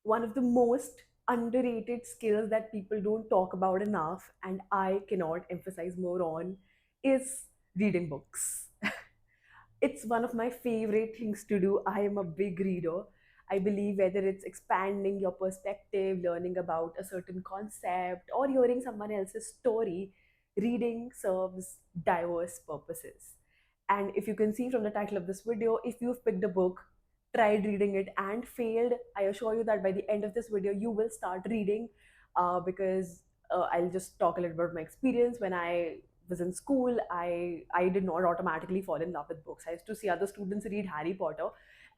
one of the most underrated skills that people don't talk about enough, and I cannot emphasize more on, is reading books. It's one of my favorite things to do. I am a big reader. I believe whether it's expanding your perspective, learning about a certain concept, or hearing someone else's story, reading serves diverse purposes. And if you can see from the title of this video, if you've picked a book, tried reading it, and failed, I assure you that by the end of this video, you will start reading because I'll just talk a little bit about my experience. When I was in school, I did not automatically fall in love with books. I used to see other students read Harry Potter,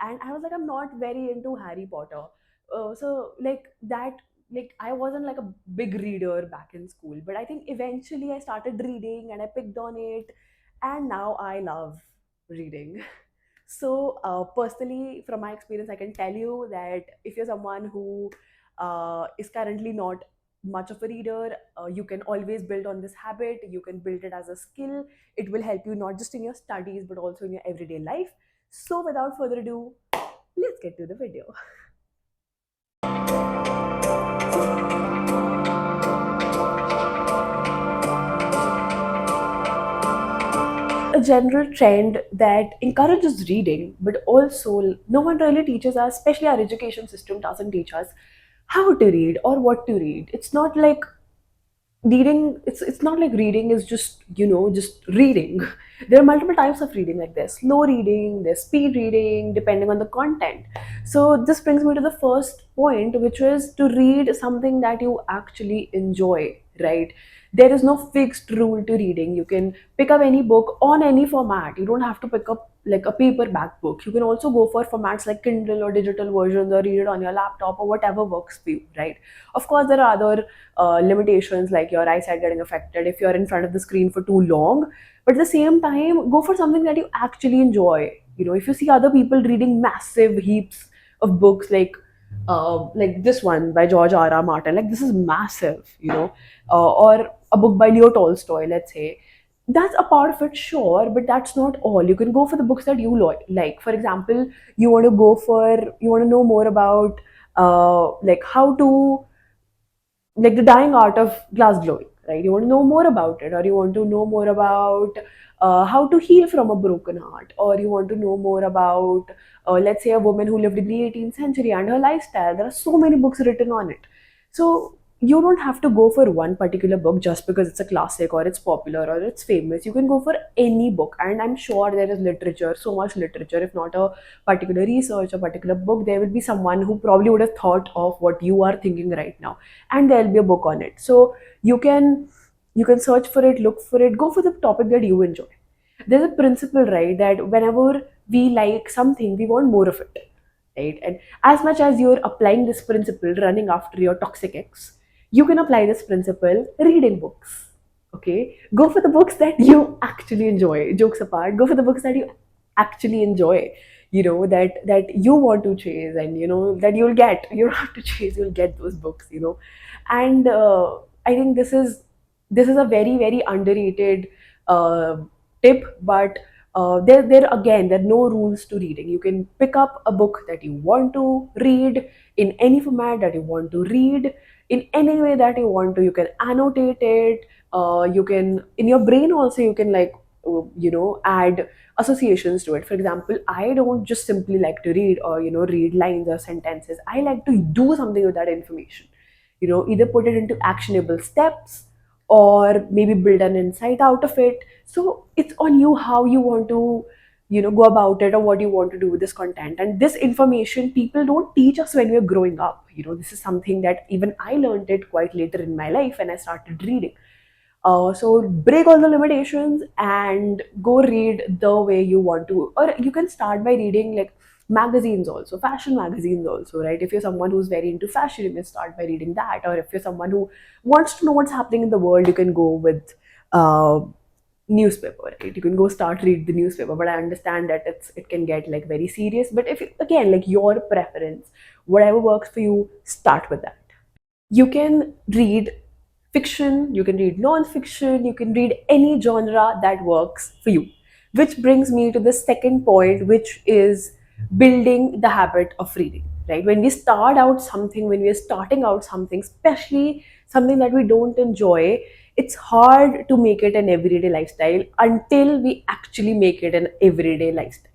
and I was like, I'm not very into Harry Potter. So like that, like I wasn't like a big reader back in school, but I think eventually I started reading and I picked on it, and now I love reading. So, personally, from my experience, I can tell you that if you're someone who is currently not much of a reader, you can always build on this habit. You can build it as a skill. It will help you not just in your studies, but also in your everyday life. So, without further ado, let's get to the video. A general trend that encourages reading, but also no one really teaches us, especially our education system doesn't teach us how to read or what to read. It's not like reading, it's not like reading is just, just reading. There are multiple types of reading, like there's slow reading, there's speed reading, depending on the content. So this brings me to the first point, which is to read something that you actually enjoy, right? There is no fixed rule to reading. You can pick up any book on any format. You don't have to pick up like a paperback book. You can also go for formats like Kindle or digital versions, or read it on your laptop or whatever works for you, right? Of course, there are other limitations like your eyesight getting affected if you're in front of the screen for too long. But at the same time, go for something that you actually enjoy. If you see other people reading massive heaps of books, like this one by George R. R. Martin, like this is massive, or a book by Leo Tolstoy, let's say. That's a part of it, sure, but that's not all. You can go for the books that you like. For example, you want to know more about like how to, like the dying art of glass glowing, right? You want to know more about it, or you want to know more about how to heal from a broken heart, or you want to know more about, let's say, a woman who lived in the 18th century and her lifestyle. There are so many books written on it. So you don't have to go for one particular book just because it's a classic or it's popular or it's famous. You can go for any book, and I'm sure there is literature, so much literature. If not a particular research, a particular book, there will be someone who probably would have thought of what you are thinking right now, and there'll be a book on it. So you can search for it, look for it, go for the topic that you enjoy. There's a principle, right, that whenever we like something, we want more of it, right? And as much as you're applying this principle running after your toxic ex, you can apply this principle reading books. Okay, go for the books that you actually enjoy. Jokes apart, go for the books that you actually enjoy, that you want to chase, and that you'll get. You don't have to chase, you'll get those books, and I think this is a very, very underrated uh, tip. But there again, there are no rules to reading. You can pick up a book that you want to read in any format that you want to read, in any way that you want to. You can annotate it. You can, in your brain also, you can like add associations to it. For example, I don't just simply like to read, or read lines or sentences. I like to do something with that information. Either put it into actionable steps, or maybe build an insight out of it. So it's on you how you want to go about it, or what you want to do with this content. And this information people don't teach us when we're growing up. This is something that even I learned it quite later in my life when I started reading. So break all the limitations and go read the way you want to. Or you can start by reading like magazines also, fashion magazines also, right? If you're someone who's very into fashion, you can start by reading that. Or if you're someone who wants to know what's happening in the world, you can go with uh, newspaper, right? You can go start read the newspaper. But I understand that it can get like very serious. But if you, again, like your preference, whatever works for you, start with that. You can read fiction, you can read non-fiction, you can read any genre that works for you. Which brings me to the second point, which is building the habit of reading, right? When we start out something, when we're starting out something, especially something that we don't enjoy, it's hard to make it an everyday lifestyle until we actually make it an everyday lifestyle.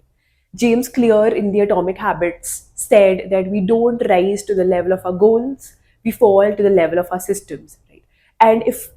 James Clear in The Atomic Habits said that we don't rise to the level of our goals, we fall to the level of our systems, right? And if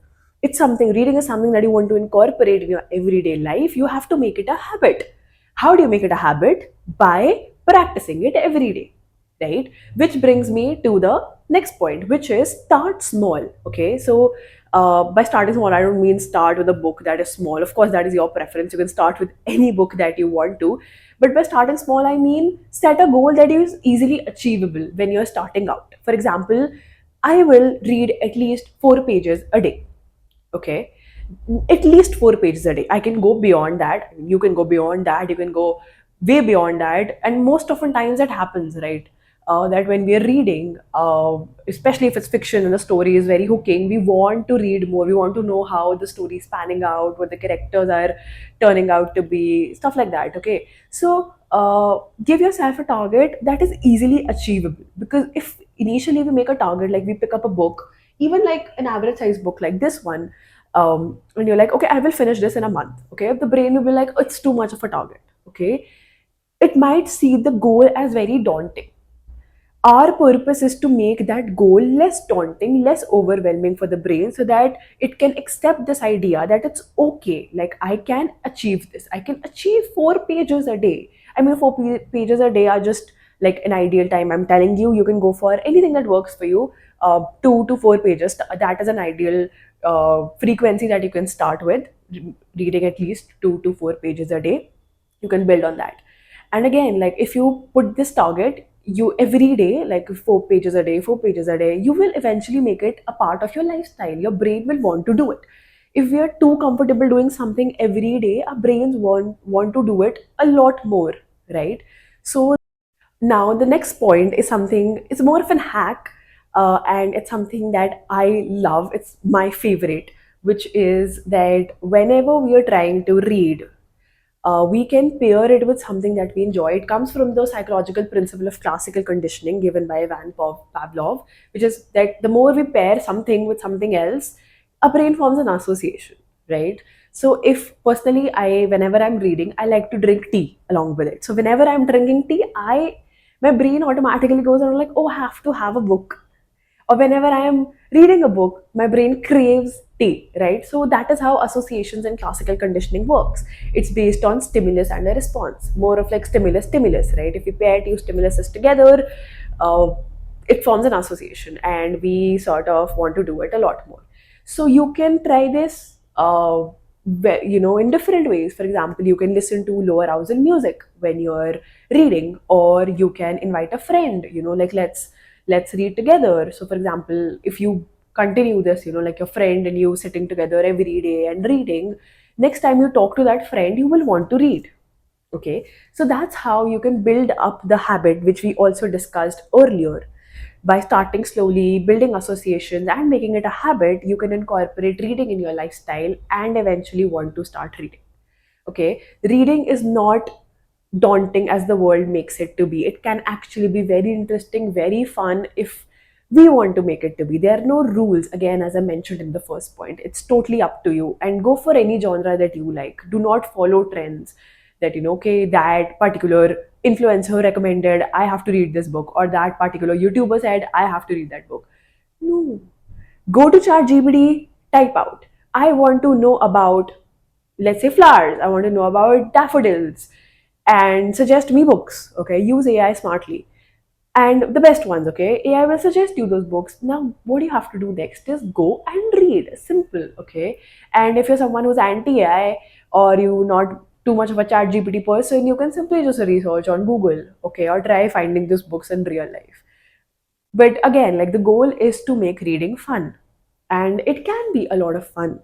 it's something, reading is something that you want to incorporate in your everyday life, you have to make it a habit. How do you make it a habit? By practicing it every day, right? Which brings me to the next point, which is start small. Okay, so by starting small, I don't mean start with a book that is small. Of course, that is your preference. You can start with any book that you want to. But by starting small, I mean set a goal that is easily achievable when you're starting out. For example, I will read at least 4 pages a day. Okay, at least 4 pages a day. I can go beyond that, you can go beyond that, you can go way beyond that, and most often times that happens, right? That when we are reading, especially if it's fiction and the story is very hooking, we want to read more, we want to know how the story is panning out, what the characters are turning out to be, stuff like that. Okay, so give yourself a target that is easily achievable, because if initially we make a target, like we pick up a book, even like an average size book like this one, and you're like, okay, I will finish this in a month. Okay, the brain will be like, oh, it's too much of a target. Okay, it might see the goal as very daunting. Our purpose is to make that goal less daunting, less overwhelming for the brain, so that it can accept this idea that it's okay, like I can achieve this, I can achieve 4 pages a day. I mean, pages a day are just like an ideal time. I'm telling you, you can go for anything that works for you. 2 to 4 pages, that is an ideal frequency that you can start with, reading at least 2 to 4 pages a day. You can build on that. And again, like if you put this target, you every day, like 4 pages a day, 4 pages a day, you will eventually make it a part of your lifestyle. Your brain will want to do it. If we are too comfortable doing something every day, our brains want to do it a lot more, right? So now the next point is something, it's more of an hack, and it's something that I love, it's my favorite, which is that whenever we are trying to read, we can pair it with something that we enjoy. It comes from the psychological principle of classical conditioning given by Pavlov, which is that the more we pair something with something else, a brain forms an association, right? So if personally, whenever I'm reading, I like to drink tea along with it. So whenever I'm drinking tea, my brain automatically goes on like, oh, I have to have a book. Or whenever I am reading a book, my brain craves tea, right? So that is how associations and classical conditioning works. It's based on stimulus and a response, more of like stimulus, right? If we pair two stimuluses together, uh, it forms an association, and we sort of want to do it a lot more. So you can try this, in different ways. For example, you can listen to low arousal music when you're reading, or you can invite a friend, like let's read together. So for example, if you continue this, like your friend and you sitting together every day and reading, next time you talk to that friend, you will want to read. Okay, so that's how you can build up the habit, which we also discussed earlier. By starting slowly, building associations, and making it a habit, you can incorporate reading in your lifestyle and eventually want to start reading. Okay, reading is not daunting as the world makes it to be. It can actually be very interesting, very fun, if we want to make it to be. There are no rules, again, as I mentioned in the first point. It's totally up to you, and go for any genre that you like. Do not follow trends that, okay, that particular influencer recommended I have to read this book, or that particular YouTuber said I have to read that book. No, go to ChatGPT, type out, I want to know about, let's say, flowers. I want to know about daffodils, and suggest me books. Okay, use AI smartly. And the best ones, okay, AI will suggest you those books. Now, what you have to do next is go and read. Simple, okay? And if you're someone who's anti AI, or you not too much of a chat GPT person, you can simply just research on Google, okay, or try finding these books in real life. But again, like the goal is to make reading fun, and it can be a lot of fun.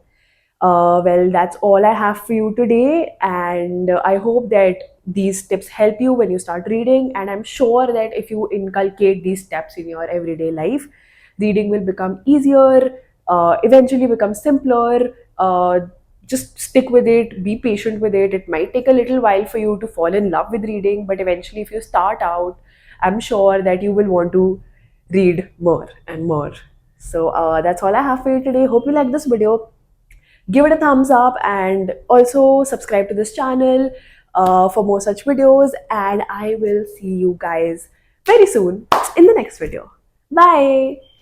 Well, that's all I have for you today, and I hope that these tips help you when you start reading. And I'm sure that if you inculcate these steps in your everyday life, reading will become easier, eventually become simpler. Just stick with it, be patient with it. It might take a little while for you to fall in love with reading, but eventually, if you start out I'm sure that you will want to read more and more. So that's all I have for you today. Hope you like this video. Give it a thumbs up and also subscribe to this channel for more such videos. And I will see you guys very soon in the next video. Bye.